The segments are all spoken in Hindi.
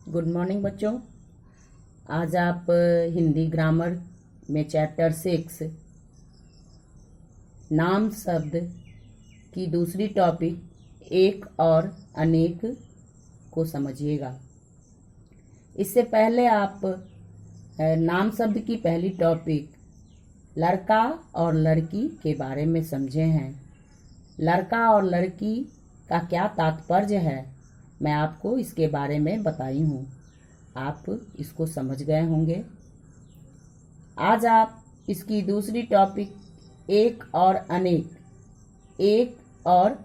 गुड मॉर्निंग बच्चों। आज आप हिंदी ग्रामर में चैप्टर 6 नाम शब्द की दूसरी टॉपिक एक और अनेक को समझिएगा। इससे पहले आप नाम शब्द की पहली टॉपिक लड़का और लड़की के बारे में समझे हैं। लड़का और लड़की का क्या तात्पर्य है, मैं आपको इसके बारे में बताई हूँ। आप इसको समझ गए होंगे। आज आप इसकी दूसरी टॉपिक एक और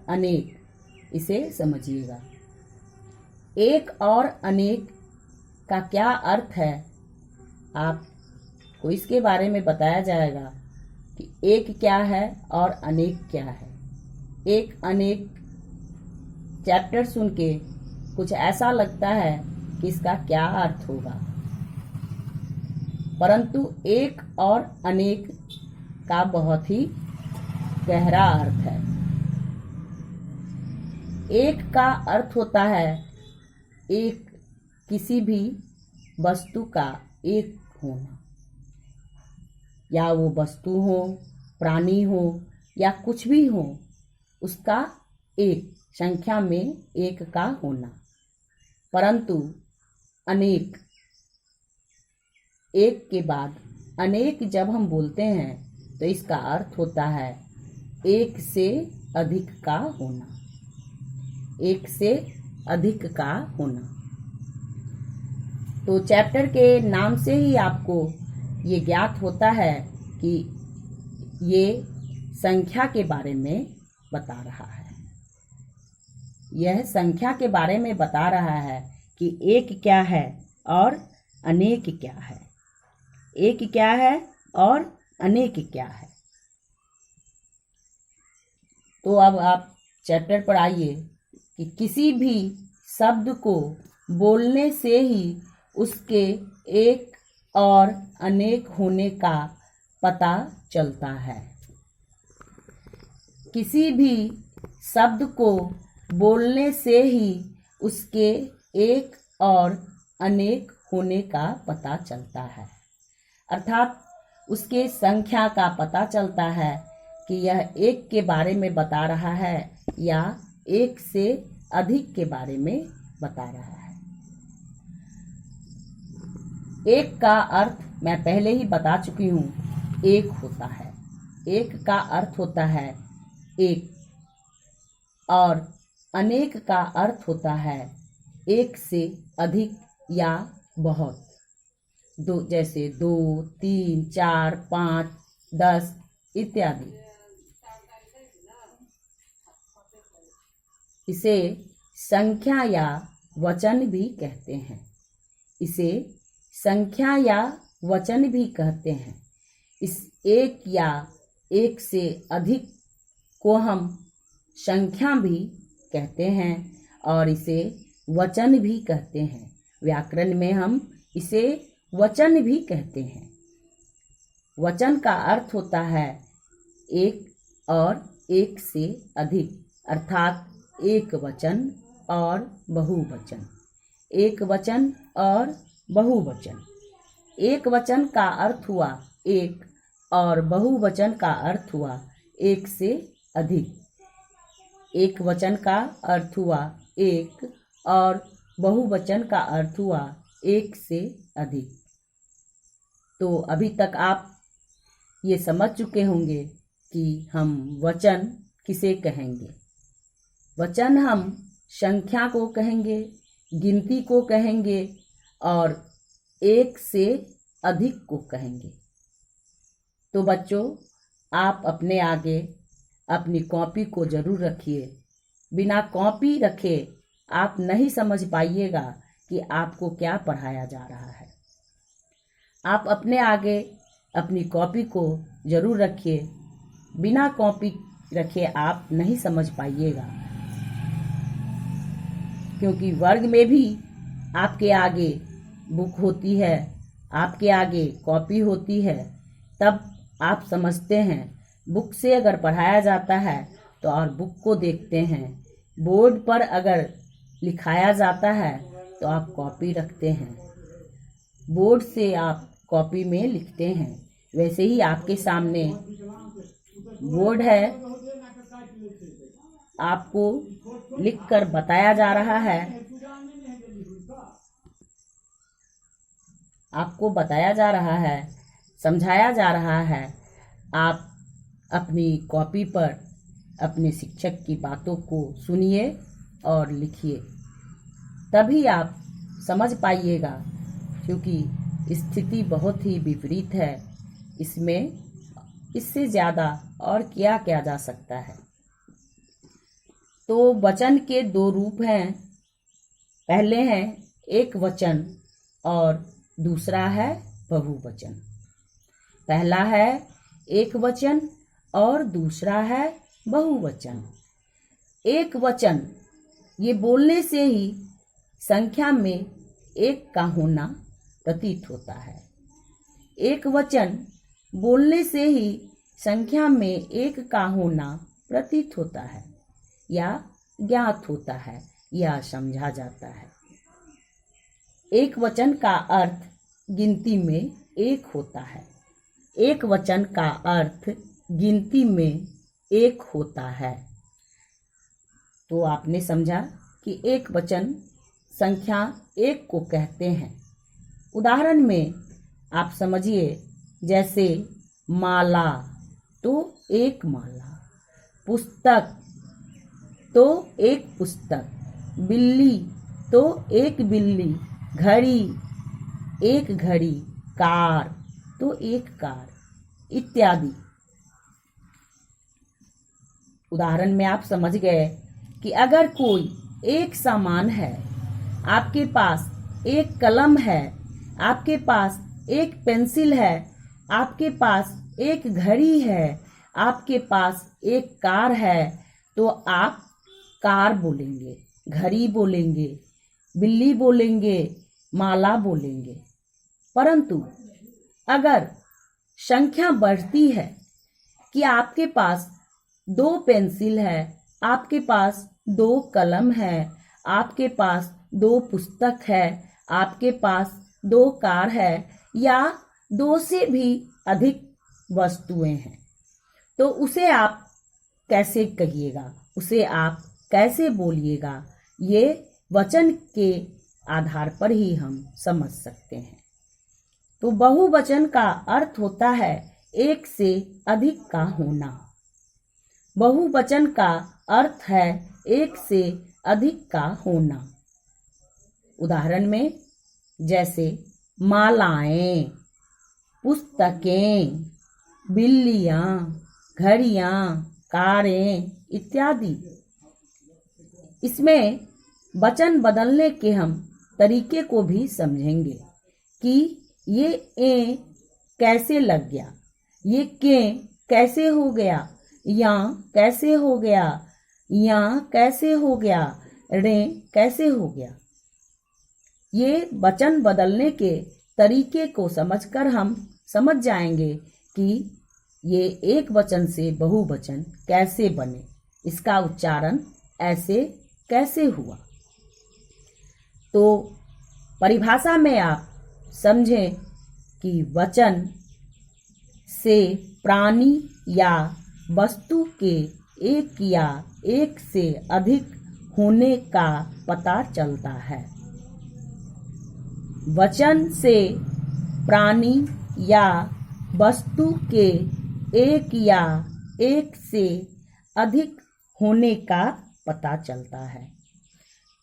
अनेक इसे समझिएगा। एक और अनेक का क्या अर्थ है, आपको इसके बारे में बताया जाएगा कि एक क्या है और अनेक क्या है। एक अनेक चैप्टर सुन के कुछ ऐसा लगता है कि इसका क्या अर्थ होगा, परंतु एक और अनेक का बहुत ही गहरा अर्थ है। एक का अर्थ होता है एक किसी भी वस्तु का एक होना, या वो वस्तु हो, प्राणी हो या कुछ भी हो, उसका एक संख्या में एक का होना। परंतु अनेक, एक के बाद अनेक जब हम बोलते हैं तो इसका अर्थ होता है एक से अधिक का होना, एक से अधिक का होना। तो चैप्टर के नाम से ही आपको ये ज्ञात होता है कि ये संख्या के बारे में बता रहा है। यह संख्या के बारे में बता रहा है कि एक क्या है और अनेक क्या है। एक क्या है और अनेक क्या है। तो अब आप चैप्टर पर आइए कि किसी भी शब्द को बोलने से ही उसके एक और अनेक होने का पता चलता है। किसी भी शब्द को बोलने से ही उसके एक और अनेक होने का पता चलता है, अर्थात उसके संख्या का पता चलता है कि यह एक के बारे में बता रहा है या एक से अधिक के बारे में बता रहा है। एक का अर्थ मैं पहले ही बता चुकी हूँ, एक होता है। एक का अर्थ होता है एक, और अनेक का अर्थ होता है एक से अधिक या बहुत। दो, जैसे 2, 3, 4, 5, 10 इत्यादि। इसे संख्या या वचन भी कहते हैं। इसे संख्या या वचन भी कहते हैं। इस एक या एक से अधिक को हम संख्या भी कहते हैं और इसे वचन भी कहते हैं। व्याकरण में हम इसे वचन भी कहते हैं। वचन का अर्थ होता है एक और एक से अधिक, अर्थात एक वचन और बहुवचन। एक वचन और बहुवचन। एक वचन का अर्थ हुआ एक और बहुवचन का अर्थ हुआ एक से अधिक। एक वचन का अर्थ हुआ एक और बहुवचन का अर्थ हुआ एक से अधिक। तो अभी तक आप ये समझ चुके होंगे कि हम वचन किसे कहेंगे। वचन हम संख्या को कहेंगे, गिनती को कहेंगे और एक से अधिक को कहेंगे। तो बच्चों, आप अपने आगे अपनी कॉपी को जरूर रखिए। बिना कॉपी रखे आप नहीं समझ पाइएगा कि आपको क्या पढ़ाया जा रहा है। आप अपने आगे अपनी कॉपी को जरूर रखिए। बिना कॉपी रखे आप नहीं समझ पाइएगा, क्योंकि वर्ग में भी आपके आगे बुक होती है, आपके आगे कॉपी होती है, तब आप समझते हैं। बुक से अगर पढ़ाया जाता है तो और बुक को देखते हैं। बोर्ड पर अगर लिखाया जाता है तो आप कॉपी रखते हैं, बोर्ड से आप कॉपी में लिखते हैं। वैसे ही आपके सामने बोर्ड है, आपको लिखकर बताया जा रहा है, आपको बताया जा रहा है, समझाया जा रहा है। आप अपनी कॉपी पर अपने शिक्षक की बातों को सुनिए और लिखिए, तभी आप समझ पाइएगा, क्योंकि स्थिति बहुत ही विपरीत है। इसमें इससे ज़्यादा और क्या किया जा सकता है। तो वचन के दो रूप हैं, पहले हैं एक वचन और दूसरा है बहुवचन। पहला है एक वचन और दूसरा है बहुवचन। एक वचन ये बोलने से ही संख्या में एक का होना प्रतीत होता है। एक वचन बोलने से ही संख्या में एक का होना प्रतीत होता है या ज्ञात होता है या समझा जाता है। एक वचन का अर्थ गिनती में एक होता है। एक वचन का अर्थ गिनती में एक होता है। तो आपने समझा कि एक वचन संख्या एक को कहते हैं। उदाहरण में आप समझिए, जैसे माला तो एक माला, पुस्तक तो एक पुस्तक, बिल्ली तो एक बिल्ली, घड़ी एक घड़ी, कार तो एक कार, इत्यादि। उदाहरण में आप समझ गए कि अगर कोई एक सामान है, आपके पास एक कलम है, आपके पास एक पेंसिल है, आपके पास एक घड़ी है, आपके पास एक कार है, तो आप कार बोलेंगे, घड़ी बोलेंगे, बिल्ली बोलेंगे, माला बोलेंगे। परंतु अगर संख्या बढ़ती है कि आपके पास 2 पेंसिल है, आपके पास 2 कलम है, आपके पास 2 पुस्तक है, आपके पास 2 कार है या 2 से भी अधिक वस्तुएं हैं, तो उसे आप कैसे कहिएगा, उसे आप कैसे बोलिएगा, ये वचन के आधार पर ही हम समझ सकते हैं। तो बहुवचन का अर्थ होता है एक से अधिक का होना। बहुवचन का अर्थ है एक से अधिक का होना। उदाहरण में जैसे मालाएं, पुस्तकें, बिल्लियां, घड़ियां, कारें इत्यादि। इसमें वचन बदलने के हम तरीके को भी समझेंगे कि ये ए कैसे लग गया, ये के कैसे हो गया, या कैसे हो गया, या कैसे हो गया, रे कैसे हो गया। ये वचन बदलने के तरीके को समझकर हम समझ जाएंगे कि ये एक वचन से बहुवचन कैसे बने, इसका उच्चारण ऐसे कैसे हुआ। तो परिभाषा में आप समझें कि वचन से प्राणी या वस्तु के एक या एक से अधिक होने का पता चलता है। वचन से प्राणी या वस्तु के एक या एक से अधिक होने का पता चलता है।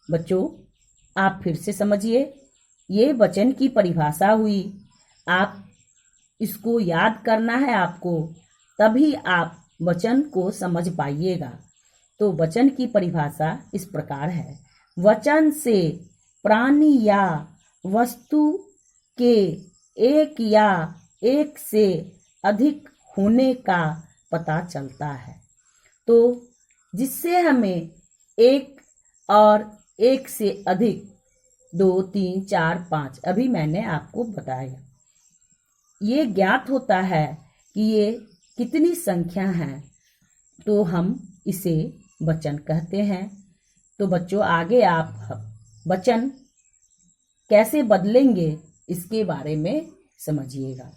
बच्चों, आप फिर से समझिए, ये वचन की परिभाषा हुई। आप इसको याद करना है आपको, तभी आप वचन को समझ पाइएगा। तो वचन की परिभाषा इस प्रकार है, वचन से प्राणी या वस्तु के एक या एक से अधिक होने का पता चलता है। तो जिससे हमें एक और एक से अधिक 2, 3, 4, 5 अभी मैंने आपको बताया, ये ज्ञात होता है कि ये कितनी संख्या है, तो हम इसे वचन कहते हैं। तो बच्चों, आगे आप वचन कैसे बदलेंगे इसके बारे में समझिएगा।